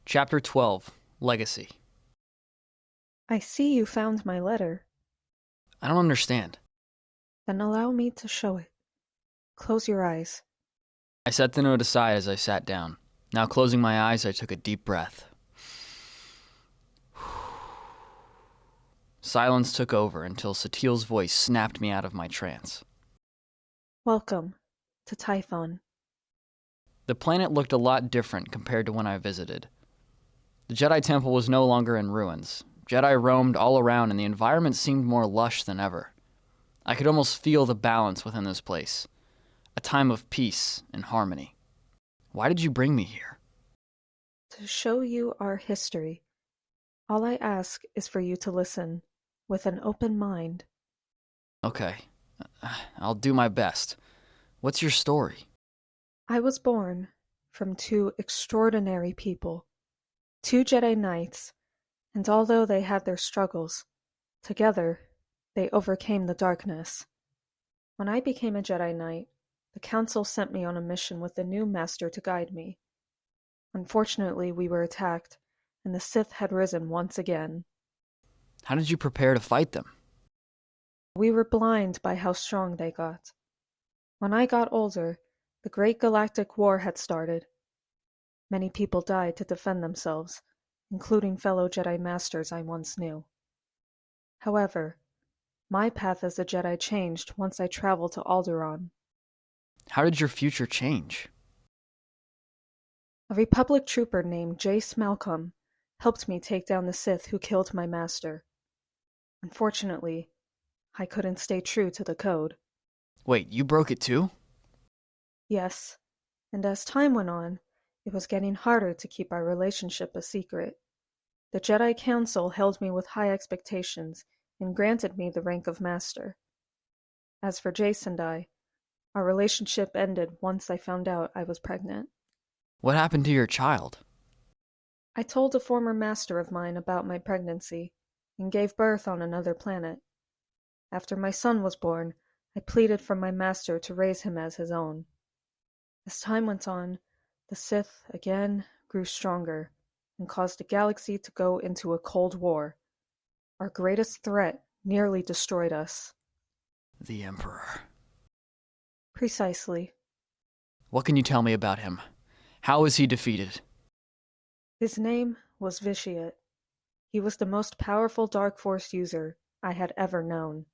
Chapter 12, Legacy. I see you found my letter. I don't understand. Then allow me to show it. Close your eyes. I set the note aside as I sat down. Now closing my eyes, I took a deep breath. Silence took over until Satil's voice snapped me out of my trance. Welcome to Tython. The planet looked a lot different compared to when I visited. The Jedi Temple was no longer in ruins. Jedi roamed all around and the environment seemed more lush than ever. I could almost feel the balance within this place. A time of peace and harmony. Why did you bring me here? To show you our history. All I ask is for you to listen with an open mind. Okay, I'll do my best. What's your story? I was born from two extraordinary people, two Jedi Knights, and although they had their struggles, together they overcame the darkness. When I became a Jedi Knight, the Council sent me on a mission with the new Master to guide me. Unfortunately, we were attacked, and the Sith had risen once again. How did you prepare to fight them? We were blind by how strong they got. When I got older, the Great Galactic War had started. Many people died to defend themselves, including fellow Jedi Masters I once knew. However, my path as a Jedi changed once I traveled to Alderaan. How did your future change? A Republic trooper named Jace Malcolm helped me take down the Sith who killed my master. Unfortunately, I couldn't stay true to the code. Wait, you broke it too? Yes, and as time went on, it was getting harder to keep our relationship a secret. The Jedi Council held me with high expectations and granted me the rank of Master. As for Jace and I, our relationship ended once I found out I was pregnant. What happened to your child? I told a former master of mine about my pregnancy and gave birth on another planet. After my son was born, I pleaded for my master to raise him as his own. As time went on, the Sith again grew stronger and caused the galaxy to go into a cold war. Our greatest threat nearly destroyed us. The Emperor. Precisely. What can you tell me about him? How was he defeated? His name was Vitiate. He was the most powerful Dark Force user I had ever known.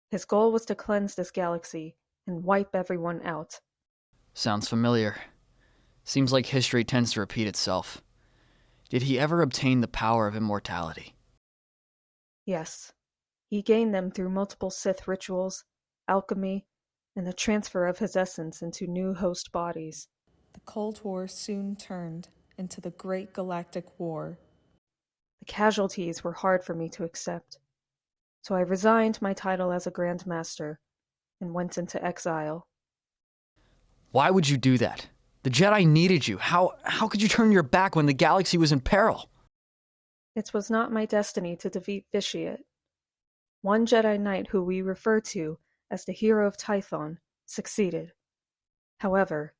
His goal was to cleanse this galaxy and wipe everyone out. Sounds familiar. Seems like history tends to repeat itself. Did he ever obtain the power of immortality? Yes. He gained them through multiple Sith rituals, alchemy, and the transfer of his essence into new host bodies. The Cold War soon turned into the Great Galactic War. The casualties were hard for me to accept, so I resigned my title as a Grand Master and went into exile. Why would you do that? The Jedi needed you. How could you turn your back when the galaxy was in peril? It was not my destiny to defeat Vitiate. One Jedi Knight who we refer to as the hero of Tython succeeded. However,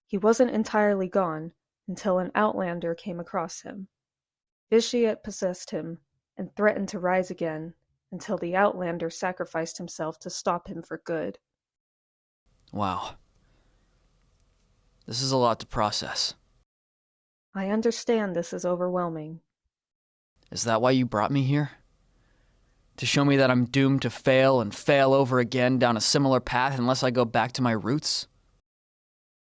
he wasn't entirely gone until an outlander came across him. Vitiate possessed him and threatened to rise again until the outlander sacrificed himself to stop him for good. Wow. This is a lot to process. I understand this is overwhelming. Is that why you brought me here? To show me that I'm doomed to fail and fail over again down a similar path unless I go back to my roots?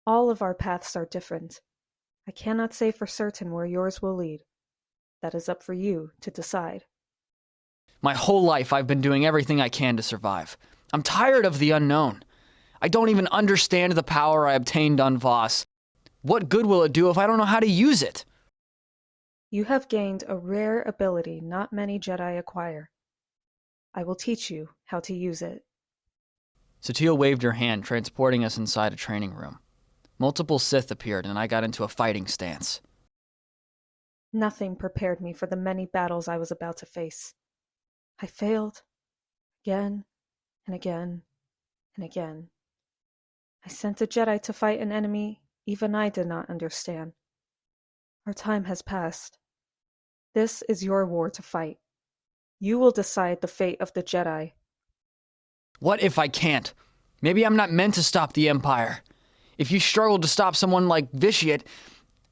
All of our paths are different. I cannot say for certain where yours will lead. That is up for you to decide. My whole life I've been doing everything I can to survive. I'm tired of the unknown. I don't even understand the power I obtained on Voss. What good will it do if I don't know how to use it? You have gained a rare ability not many Jedi acquire. I will teach you how to use it. Satil waved her hand, transporting us inside a training room. Multiple Sith appeared, and I got into a fighting stance. Nothing prepared me for the many battles I was about to face. I failed, again and again and again. I sent a Jedi to fight an enemy even I did not understand. Our time has passed. This is your war to fight. You will decide the fate of the Jedi. What if I can't? Maybe I'm not meant to stop the Empire. If you struggle to stop someone like Vitiate,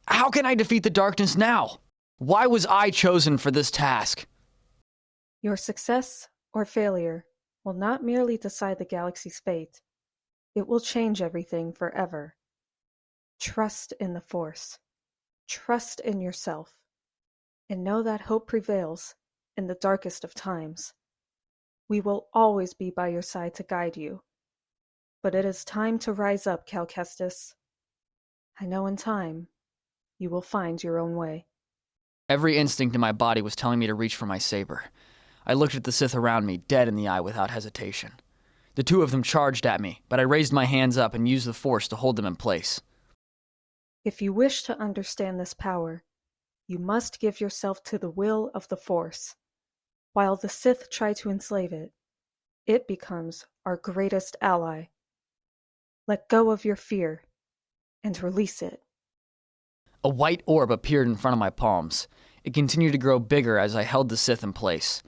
how can I defeat the darkness now? Why was I chosen for this task? Your success or failure will not merely decide the galaxy's fate. It will change everything forever. Trust in the Force. Trust in yourself. And know that hope prevails in the darkest of times. We will always be by your side to guide you. But it is time to rise up, Cal Kestis. I know in time, you will find your own way. Every instinct in my body was telling me to reach for my saber. I looked at the Sith around me, dead in the eye without hesitation. The two of them charged at me, but I raised my hands up and used the Force to hold them in place. If you wish to understand this power, you must give yourself to the will of the Force. While the Sith try to enslave it, it becomes our greatest ally. Let go of your fear and release it. A white orb appeared in front of my palms. It continued to grow bigger as I held the Sith in place.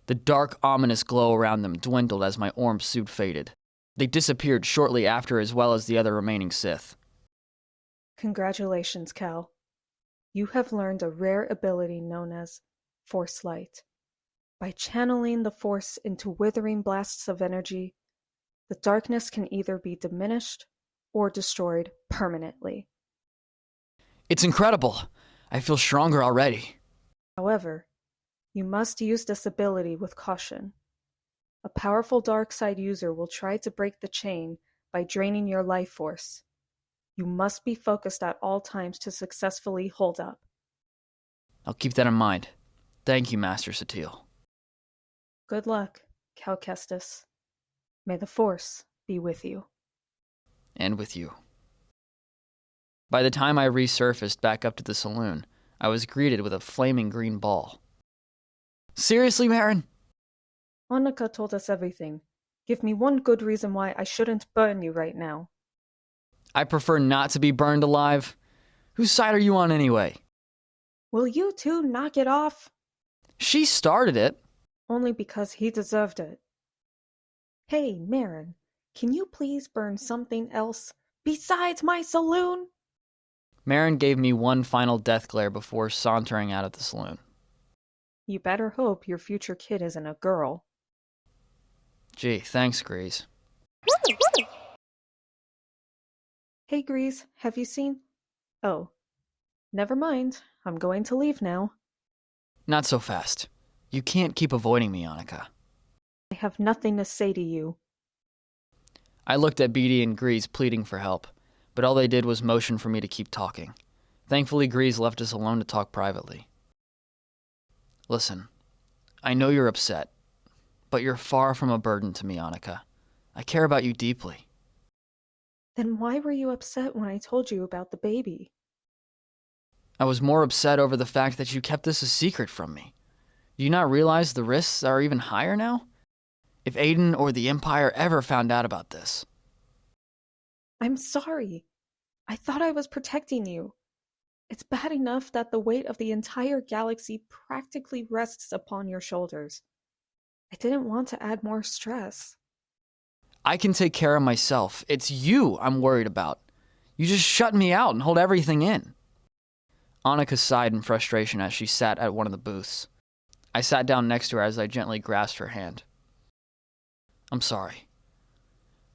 The dark, ominous glow around them dwindled as my orb suit faded. They disappeared shortly after, as well as the other remaining Sith. Congratulations, Cal. You have learned a rare ability known as Force Light. By channeling the Force into withering blasts of energy, the darkness can either be diminished or destroyed permanently. It's incredible. I feel stronger already. However, you must use this ability with caution. A powerful dark side user will try to break the chain by draining your life force. You must be focused at all times to successfully hold up. I'll keep that in mind. Thank you, Master Satil. Good luck, Cal Kestis. May the Force be with you. And with you. By the time I resurfaced back up to the saloon, I was greeted with a flaming green ball. Seriously, Marin? Anika told us everything. Give me one good reason why I shouldn't burn you right now. I prefer not to be burned alive. Whose side are you on anyway? Will you two knock it off? She started it. Only because he deserved it. Hey, Marin, can you please burn something else besides my saloon? Marin gave me one final death glare before sauntering out of the saloon. You better hope your future kid isn't a girl. Gee, thanks, Grease. Hey, Grease, have you seen... Oh, never mind. I'm going to leave now. Not so fast. You can't keep avoiding me, Anika. I have nothing to say to you. I looked at Beatty and Grease pleading for help, but all they did was motion for me to keep talking. Thankfully, Grease left us alone to talk privately. Listen, I know you're upset, but you're far from a burden to me, Anika. I care about you deeply. Then why were you upset when I told you about the baby? I was more upset over the fact that you kept this a secret from me. Do you not realize the risks are even higher now? If Aiden or the Empire ever found out about this. I'm sorry. I thought I was protecting you. It's bad enough that the weight of the entire galaxy practically rests upon your shoulders. I didn't want to add more stress. I can take care of myself. It's you I'm worried about. You just shut me out and hold everything in. Anika sighed in frustration as she sat at one of the booths. I sat down next to her as I gently grasped her hand. I'm sorry.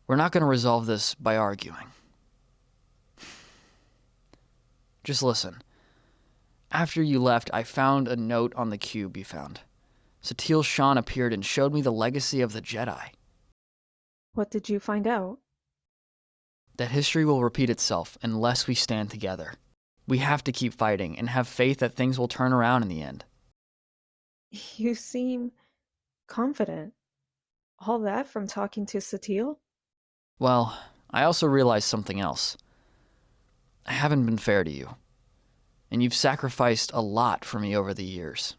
We're not going to resolve this by arguing. Just listen. After you left, I found a note on the cube you found. Satil Shan appeared and showed me the legacy of the Jedi. What did you find out? That history will repeat itself unless we stand together. We have to keep fighting and have faith that things will turn around in the end. You seem confident. All that from talking to Satil? Well, I also realized something else. I haven't been fair to you. And you've sacrificed a lot for me over the years.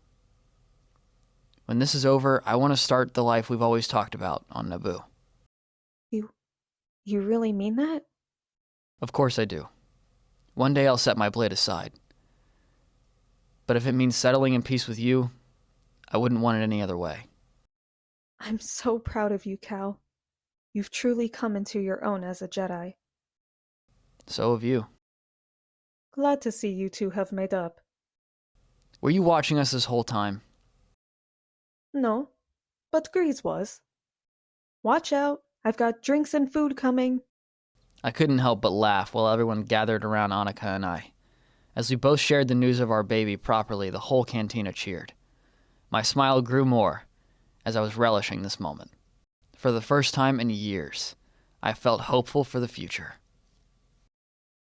When this is over, I want to start the life we've always talked about on Naboo. You really mean that? Of course I do. One day I'll set my blade aside. But if it means settling in peace with you, I wouldn't want it any other way. I'm so proud of you, Cal. You've truly come into your own as a Jedi. So have you. Glad to see you two have made up. Were you watching us this whole time? No, but Grease was. Watch out, I've got drinks and food coming. I couldn't help but laugh while everyone gathered around Anika and I. As we both shared the news of our baby properly, the whole cantina cheered. My smile grew more as I was relishing this moment. For the first time in years, I felt hopeful for the future.